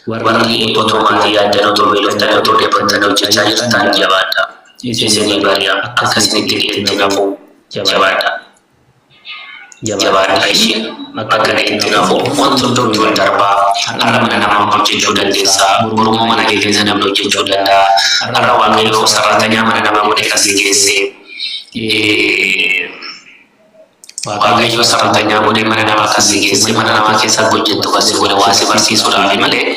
warri otomaatii yaaddan otoo beeloftan otoo dheebbattan hojjechaa jirtan jabaadha. Isinii bari'a akkasinitti itti nafu jabaadha. Jabaadha ishee akkanitti nafu wanti hundumtuu wal darbaa har'a mana namaa hojjechuu dandeessaa. Oromoo mana kee keessa namni hojjechuu danda'a. Har'a waaqayyoo sararatanyaa mana namaa godhe kasii keessee waaqayyoo sararatanyaa godhe mana namaa kasii keessee mana namaa keessatti hojjettu kasii godhe waa si barsiisuudhaaf malee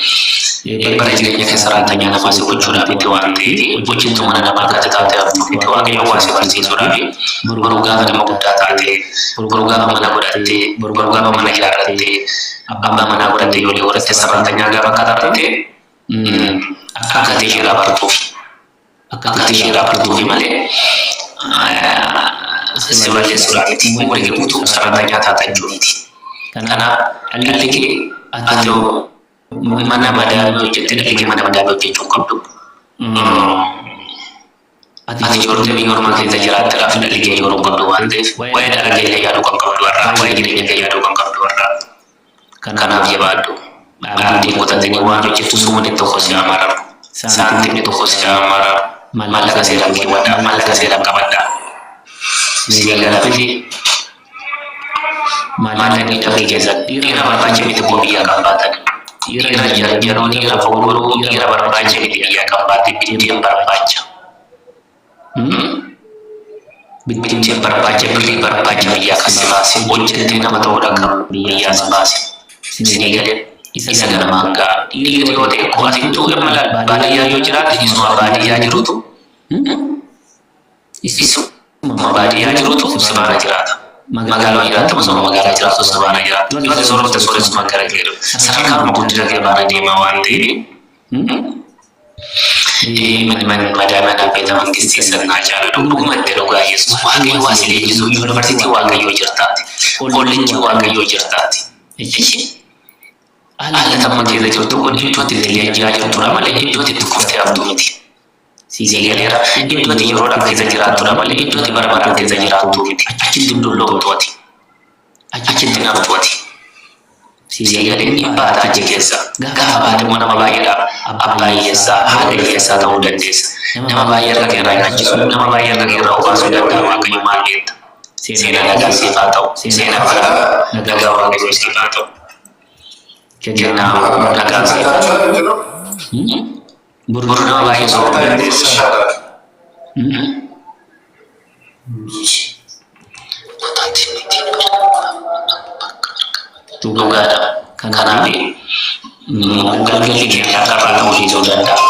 bara jireenya keessa sararatanyaa namaa si gochuudhaaf itti waan ta'eef hojjettu mana namaa kan taate itti waaqayyoo waa si barsiisuudhaaf boruu gaafa nama guddaa taate boruu gaafa mana godhatte boruu gaafa mana ijaarratte abbaa manaa godhatte ijoollee godhatte sararatanyaa gaafa akka taate akka ishee bartuufi malee si balleessuudhaaf itti walii guutuu sararatanyaa taata jechuuti. Kanaaf dhalli kee atoo mana madaala hojjette dhalli kee mana madaala hojjechuu qabdu. Ati ijoollee biyya ormaa keessa jiraattuudhaaf dhalli kee yeroo qabdu waan ta'eef waa'ee dhala keenya yaaduu kan qabdu har'aa waa'ee jireenya kee yaaduu kan qabdu har'aa. Kanaaf jabaadhu. Abdiin qotatanii waan hojjettu sumuun tokko si amaramu. Saantimni tokko si amaramu. Maallaqa seeraan keewwadhaa maallaqa seeraan qabadhaa. Sigalafiti maallaqni dhabee keessatti dhiira barbaacha miti immoo biyya kan baatan. Dhiira jarjaroo dhiira fuudhuu dhiira barbaacha miti biyya kan baate bitteen barbaacha. Bitteen barbaacha birrii barbaacha biyya kan si baase hojjettee nama ta'uudhaan kan biyyaa si baase. Sinii galee isa ganamaan ga'a. Dhiirri yoo ta'e qo'atintuu imala baadiyyaa yoo jiraate isuma baadiyyaa jirutu isu baadiyyaa jirutu sibaana jiraata. Magaalaa jiraata osoo magaalaa jiraatu sibaana jiraata. Yoo soorata sooressuma gara geeru sadarkaa guddina keebaana deemaa waan ta'eef madaala beeta mangistii sirnaa jaalladhu dhuguma itti dhugaa yesus waaqayyo waa si leenjisu yuunivarsiitii waaqayyoo jirtaati. Kolleejjii waaqayyoo jirtaati. Haala tamma keessa jirtu kun iddootti leenji'aa jirtudha malee iddootti dhukkubtee haftu miti. Siigaleera iddootti yeroodhaaf keessa jiraatudha malee iddootti barbaadan keessa jiraattu miti. Achitti dulloomtuuti. Achitti naftuuti. Siigaleen baata achi keessa gaafa baate immoo nama baay'eedha. Abbaa hiyyeessaa haadha hiyyeessaa ta'uu dandeessa. Nama baay'ee irra keerraa nyaachisu nama baay'ee irra keerraa obaasuu danda'a waaqayyo maal beekta. Seenaa nagaa siif haa ta'u. Seenaa bara nagaa waaqayyo siif haa ta'u. Kennaa nagaa siif haa ta'u. Buru nama baay'ee sooruu dandeessa. Dhugaadha. Kanaaf galgalli keenya qarraa ta'uu dhiisuu danda'a.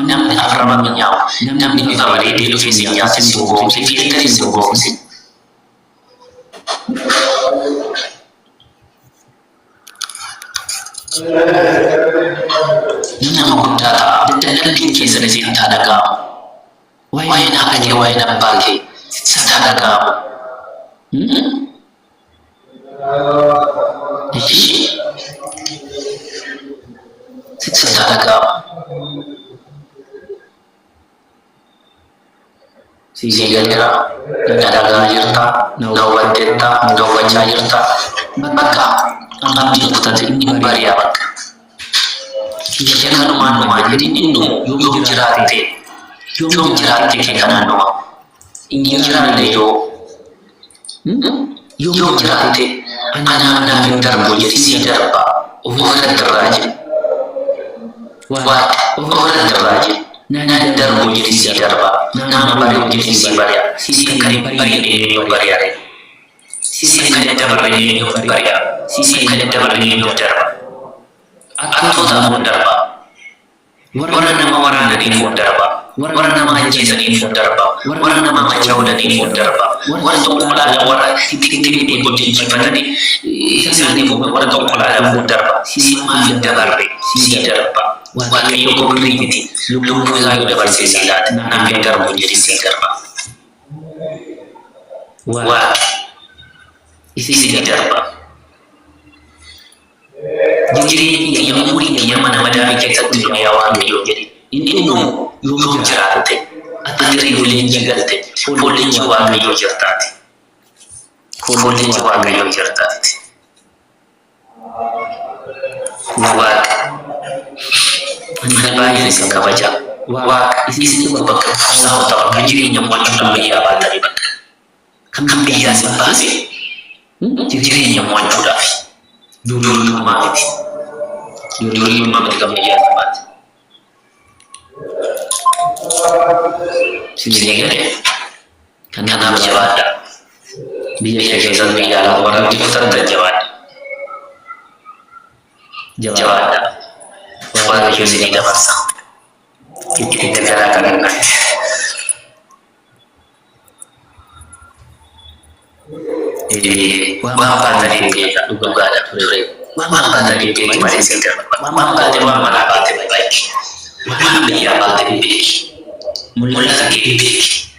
Namni arraba mi'aawu, namni bifa bareedee dhufee si nyaate si goomse, filtanii si goomse. Nama guddaa daldalli keessa si haa dhaga'amu. Waa'ee haadha kee waa'ee abbaa kee si haa dhaga'amu. Si haa dhaga'amu. Siigaleera na dhagaa jirta, na hubatteetta, na hubachaa jirta. Bakka abdii kutate inni bari'aa bakka. Kiyya kanumaan jedhin yoo jiraatte kee kanaan dhuma. Inni jiraanne yoo jiraatte anaaf hin darbu jedhi si darba. Ofirratti irraa jedhe. Ofirratti irraa jedhe. Naan darbu jedhi si darba. Nama bari'u jedhi si bari'a. Si kan hin bari'e yoo bari'are. Si kan dabarre yoo bari'a. Si kan dabarre yoo darba. Attoota ammoo darba. Warra nama waraananiif darba. Warra nama ajjeesaniif darba. Warra nama machaa'uudhaniif darba. Warra tokkolaadhaan warra tiktikii hojjechiifatanii isaaniif warra tokkolaadhaan darba. Si maaf dabarre si darba. Waaqayyo gurrii miti. Lubbuu isaa yoo dabarsee si laata namni darbu jedhi si darba. Isi darba. Jireenya umurii biyya mana madaala keessatti dunia waaqayyoo jedhe. Inni yoo jiraatte ati leenjii galte leenjii waaqayyoo jirtaati. Leenjii waaqayyoo jirtaati. Waaqa baay'ee isin kabaja. Waaqa isitu bakka qabsaa'ota bakka jireenya mo'achuudhaan biyyaa baatanii bakka kan biyyaa isin baase jireenya mo'achuudhaaf duudummaa miti. Duudummaa miti kan biyyaa isin baate. Sinii galee kanaaf jabaadha. Biyya keessatti biyya alaa warra jibatan jabaadha. Jawaadha. Waaqa keessatti dabarsa. Itti garaa garaa. Waan baatanii beeka dhugaadha ture. Waan baatanii beeki malee si darba. Waan baatee waan manaa baatee beeki. Waan biyyaa baatee beeki. Mul'ata kee beeki.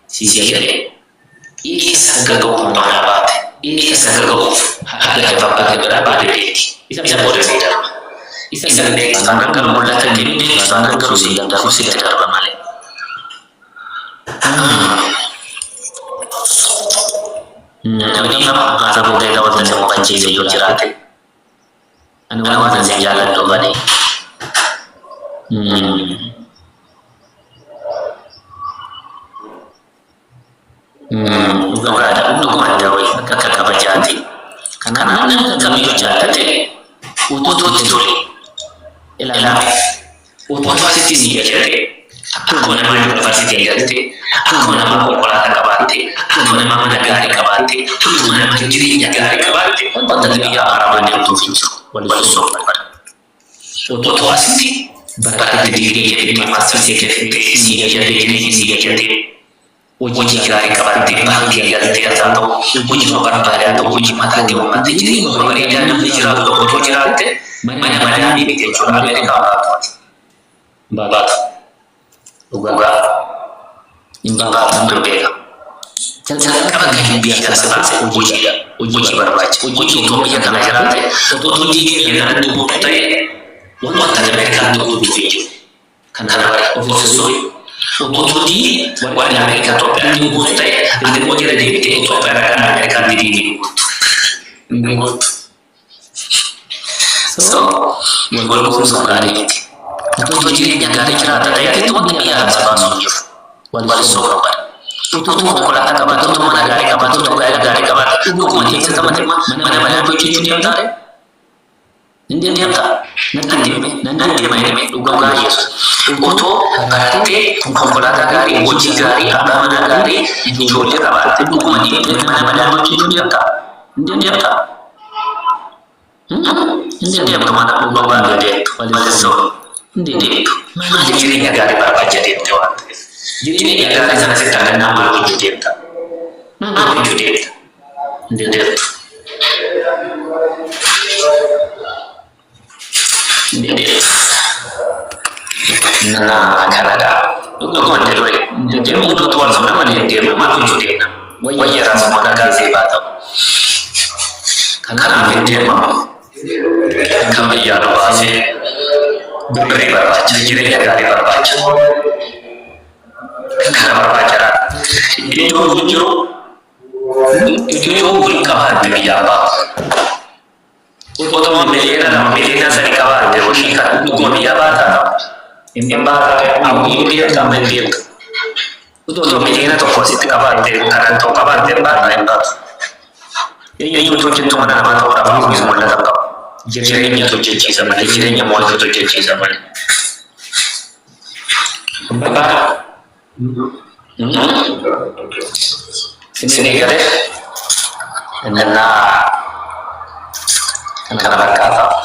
Siisee galee. Isa gaga'uuf manaa baate. Isa gaga'uuf haala baatee biraa baatee beeki. Isa booda si darba. Isa beeksisaan akka mul'ata kee beeksisaan garuu si darbu si darba malee. Namni nama haasa buutee daawwatan sammuu kan ciise yoo jiraate ana waan isin jaalladhu malee. Dhugumaan ta'uu akka kabajaati. Kanaaf namni kamiyyuu jaallate utuutti tole ilaame utuu asitti ni jedhee akkuma nama yuunivarsiitii eegalte akkuma nama konkolaataa qabaatte akkuma nama mana gaarii qabaatte akkuma nama jireenya gaarii qabaatte wanta biyya haaraa deemtuuf hin jiru walisoo barbaada. Utuu asitti bakka digirii maastartii keessatti ni jedhee hojii gaarii qabaatte baankii eegalte haa ta'u hojii barbaadaa ta'u hojii mataa ta'e uummata jireenya bareedaa namni jiraatu otoo jiraatte mana manaa ni jechuudha Ameerikaa baatu. Dhugaa hin baatu beeka. Jalqaba kan biyya kana baase hojiidha. Hojii barbaacha. Hojii otoo biyya kana jiraate otoo hojii keenya kana dhufuuf ta'e wanta Ameerikaa dhufuuf jiru. Kanaaf ofiisuu otoo hojii waan Ameerikaa Itoophiyaa dhufuuf ta'e ati hojii irra deebitee Itoophiyaa kan Ameerikaa didiin hin gootu. So, wal gaarii miti. Utuu jireenya gaarii jiraata ta'e wanti biyya kana baasuu jiru. Walisoo barbaada. Utuu konkolaataa qabaatu, utuu mana gaarii qabaatu, utuu gaa'ela gaarii qabaatu, dhuguma keessa taphatee mana manaa hojjechuu deemtaa ta'e. Hin deemtaa? Nan deema dhugaa Yesuus. Utuu barattee konkolaataa gaarii, hojii gaarii, abbaa manaa gaarii, ijoollee qabaatte dhuguma deemtee mana manaa hojjechuu deemtaa? Hin deemtaa? Hindi dia bermana ubah dia walisau. Hindi. Mana jireenya gaarii barbaacha deemte waan ta'eef. Jireenya gaarii sana si taanaan nama hojii deemta. Nama hojii deemta. Hindi deemtu. Hindi deemtu. Nah, Kanada. Dhuguma dheeree. Deemuu utuu waan sana malee deemu maal hojii deemna. Wayyaa raasa magaagaa seebaa ta'u. Kanaaf hin deemamu. Kan biyyaa baasee birrii barbaacha jireenya gaarii barbaacha kana barbaacha iddoo jiru iddoo wal qabaate biyyaa baasu otoo miliyoona sadi qabaate hojii kan dhuguma biyyaa baataa hin baataa ammoo deemta amma hin deemtu otoo miliyoona tokko asitti qabaate kanan ta'u qabaate hin baataa hin baatu eenyuutu hojjetu mana namaa ta'uudhaaf akkasumas mul'ata qaba. Jireenya hojjechiisa malee jireenya moo'atu hojjechiisa malee. Sini galee kana fakkaata.